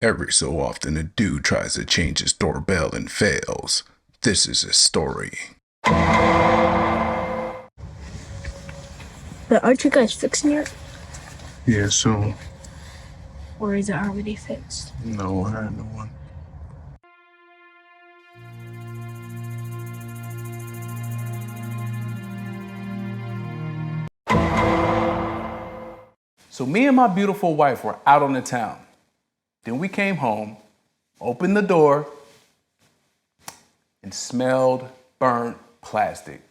Every so often, a dude tries to change his doorbell and fails. This is his story. But aren't you guys fixing it? Yeah, so. Or is it already fixed? No, I had no one. So me and my beautiful wife were out on the town. Then we came home, opened the door, and smelled burnt plastic.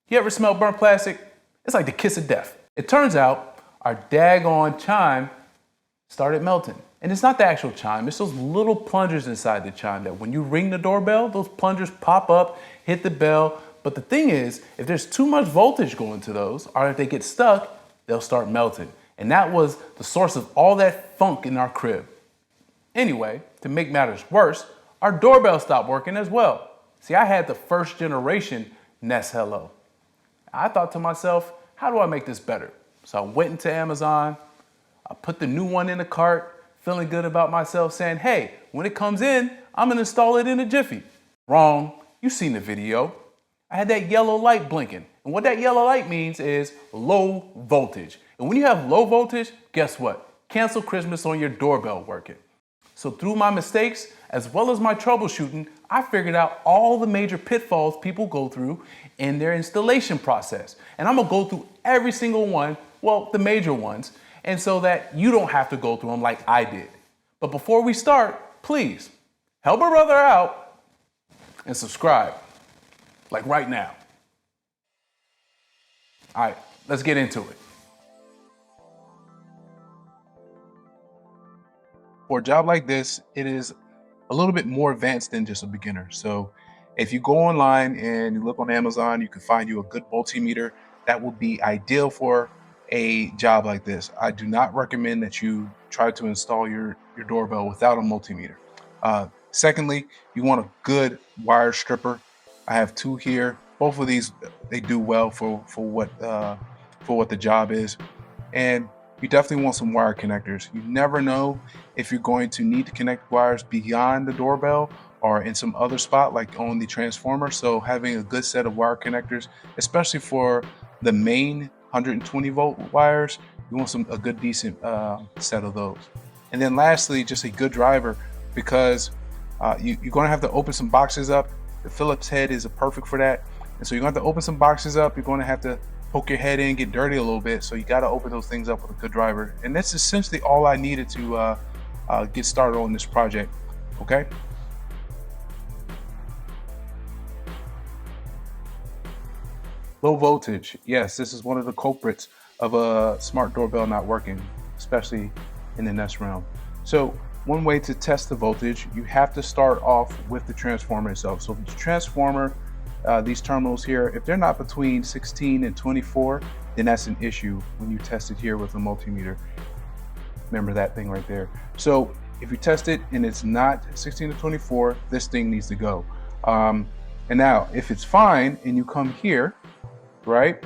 You ever smell burnt plastic? It's like the kiss of death. It turns out our daggone chime started melting. And it's not the actual chime, it's those little plungers inside the chime that when you ring the doorbell, those plungers pop up, hit the bell. But the thing is, if there's too much voltage going to those, or if they get stuck, they'll start melting. And that was the source of all that funk in our crib. Anyway, to make matters worse, our doorbell stopped working as well. See, I had the first generation Nest Hello. I thought to myself, how do I make this better? So I went into Amazon, I put the new one in the cart, feeling good about myself, saying, hey, when it comes in, I'm gonna install it in a jiffy. Wrong, you've seen the video. I had that yellow light blinking. And what that yellow light means is low voltage. And when you have low voltage, guess what? Cancel Christmas on your doorbell working. So through my mistakes, as well as my troubleshooting, I figured out all the major pitfalls people go through in their installation process. And I'm gonna go through every single one, well, the major ones, and so that you don't have to go through them like I did. But before we start, please help a brother out and subscribe, like right now. All right, let's get into it. For a job like this, it is a little bit more advanced than just a beginner. So if you go online and you look on Amazon, you can find you a good multimeter that will be ideal for a job like this. I do not recommend that you try to install your doorbell without a multimeter. Secondly, you want a good wire stripper. I have two here. Both of these, they do well for what the job is. And you definitely want some wire connectors. You never know if you're going to need to connect wires beyond the doorbell or in some other spot like on the transformer. So having a good set of wire connectors, especially for the main 120 volt wires, you want a good decent set of those. And then lastly, just a good driver, because you're going to have to open some boxes up. The Phillips head is perfect for that. And so you're going to have to open some boxes up. You're going to have to poke your head in, get dirty a little bit. So you got to open those things up with a good driver. And that's essentially all I needed to get started on this project. Okay. Low voltage. Yes, this is one of the culprits of a smart doorbell not working, especially in the Nest realm. So one way to test the voltage, you have to start off with the transformer itself. So the transformer, these terminals here, if they're not between 16 and 24, then that's an issue when you test it here with a multimeter. Remember that thing right there. So if you test it and it's not 16 to 24, this thing needs to go. And now if it's fine and you come here, right,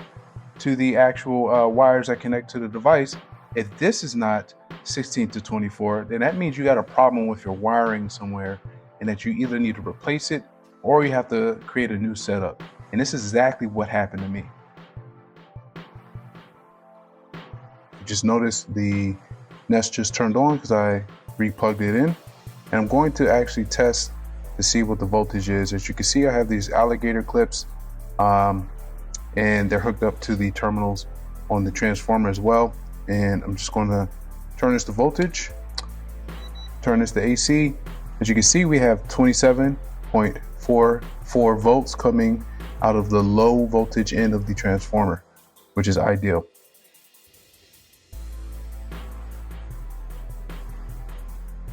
to the actual wires that connect to the device, if this is not 16 to 24, then that means you got a problem with your wiring somewhere and that you either need to replace it or you have to create a new setup. And this is exactly what happened to me. You just noticed the Nest just turned on because I replugged it in. And I'm going to actually test to see what the voltage is. As you can see, I have these alligator clips and they're hooked up to the terminals on the transformer as well. And I'm just going to turn this to voltage, turn this to AC. As you can see, we have 27.44 volts coming out of the low voltage end of the transformer, which is ideal.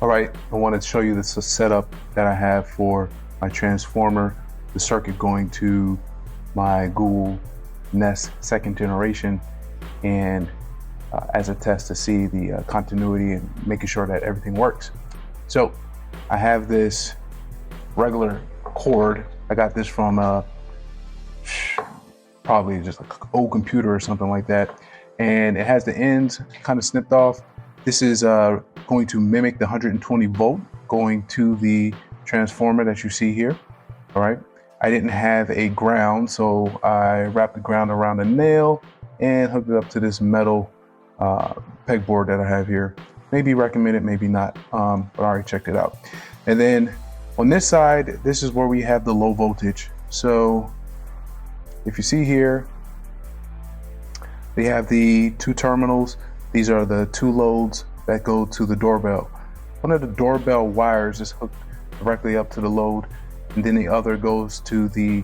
All right, I wanted to show you this setup that I have for my transformer, the circuit going to my Google Nest second generation, and as a test to see the continuity and making sure that everything works. So I have this regular cord. I got this from probably just like an old computer or something like that. And it has the ends kind of snipped off. This is going to mimic the 120 volt going to the transformer that you see here. All right. I didn't have a ground, so I wrapped the ground around a nail and hooked it up to this metal pegboard that I have here. Maybe recommended, maybe not, but I already checked it out. And then on this side, this is where we have the low voltage. So if you see here, they have the two terminals. These are the two loads that go to the doorbell. One of the doorbell wires is hooked directly up to the load, and then the other goes to the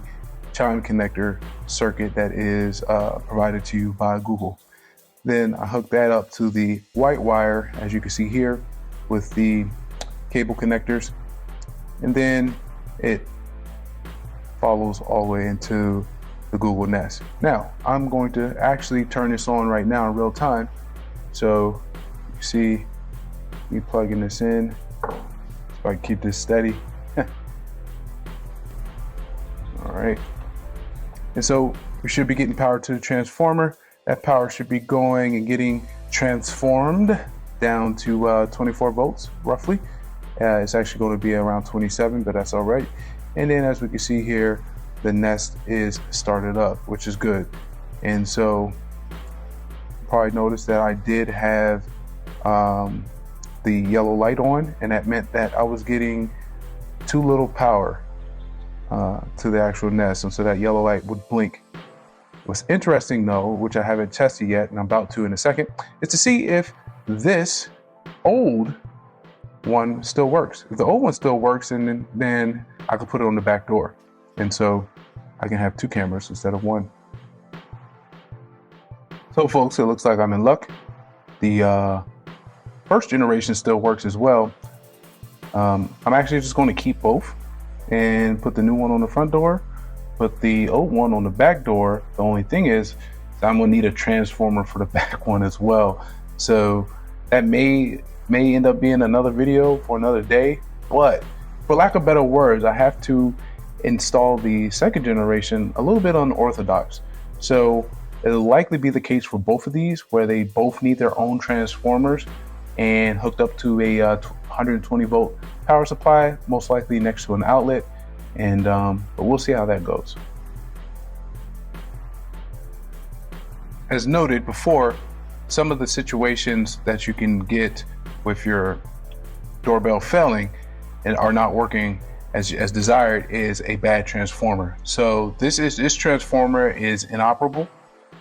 Chime connector circuit that is provided to you by Google. Then I hook that up to the white wire, as you can see here, with the cable connectors, and then it follows all the way into the Google Nest. Now I'm going to actually turn this on right now in real time. So you see me plugging this in, so I can keep this steady. All right, and so we should be getting power to the transformer. That power should be going and getting transformed down to 24 volts roughly. It's actually going to be around 27, but that's all right. And then as we can see here, the Nest is started up, which is good. And so you probably noticed that I did have the yellow light on, and that meant that I was getting too little power to the actual Nest, and so that yellow light would blink. What's interesting though, which I haven't tested yet, and I'm about to in a second, is to see if this old one still works. If the old one still works, and then I could put it on the back door, and so I can have two cameras instead of one. So folks, it looks like I'm in luck. The first generation still works as well. I'm actually just going to keep both and put the new one on the front door, put the old one on the back door. The only thing is I'm gonna need a transformer for the back one as well. So that may end up being another video for another day, but for lack of better words, I have to install the second generation a little bit unorthodox. So it'll likely be the case for both of these, where they both need their own transformers and hooked up to a 120 volt power supply, most likely next to an outlet. And but we'll see how that goes. As noted before, some of the situations that you can get with your doorbell failing and are not working as desired is a bad transformer. So this transformer is inoperable.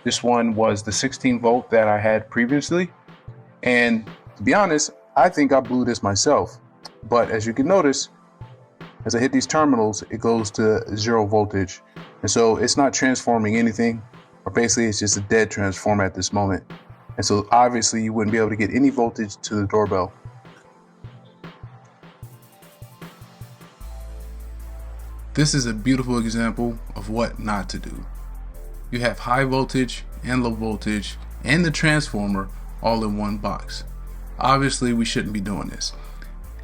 This one was the 16 volt that I had previously, and to be honest, I think I blew this myself. But as you can notice, as I hit these terminals, it goes to 0 voltage. And so it's not transforming anything, or basically it's just a dead transformer at this moment. And so obviously you wouldn't be able to get any voltage to the doorbell. This is a beautiful example of what not to do. You have high voltage and low voltage and the transformer all in one box. Obviously we shouldn't be doing this.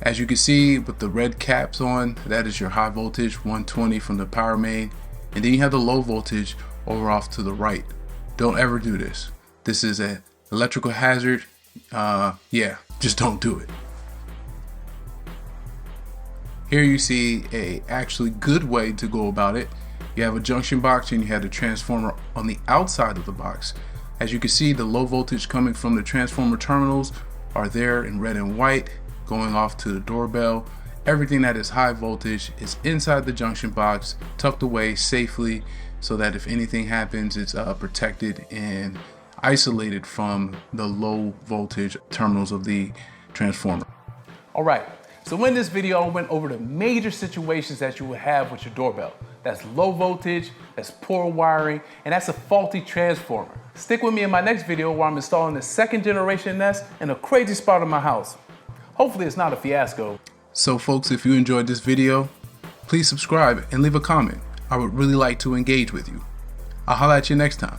As you can see with the red caps on, that is your high voltage 120 from the power main, and then you have the low voltage over off to the right. Don't ever do this. This is an electrical hazard. Yeah, just don't do it. Here you see a actually good way to go about it. You have a junction box and you have the transformer on the outside of the box. As you can see, the low voltage coming from the transformer terminals are there in red and white, going off to the doorbell. Everything that is high voltage is inside the junction box, tucked away safely, so that if anything happens, it's protected and isolated from the low voltage terminals of the transformer. All right, so in this video, I went over the major situations that you will have with your doorbell. That's low voltage, that's poor wiring, and that's a faulty transformer. Stick with me in my next video where I'm installing the second generation Nest in a crazy spot of my house. Hopefully it's not a fiasco. So folks, if you enjoyed this video, please subscribe and leave a comment. I would really like to engage with you. I'll holler at you next time.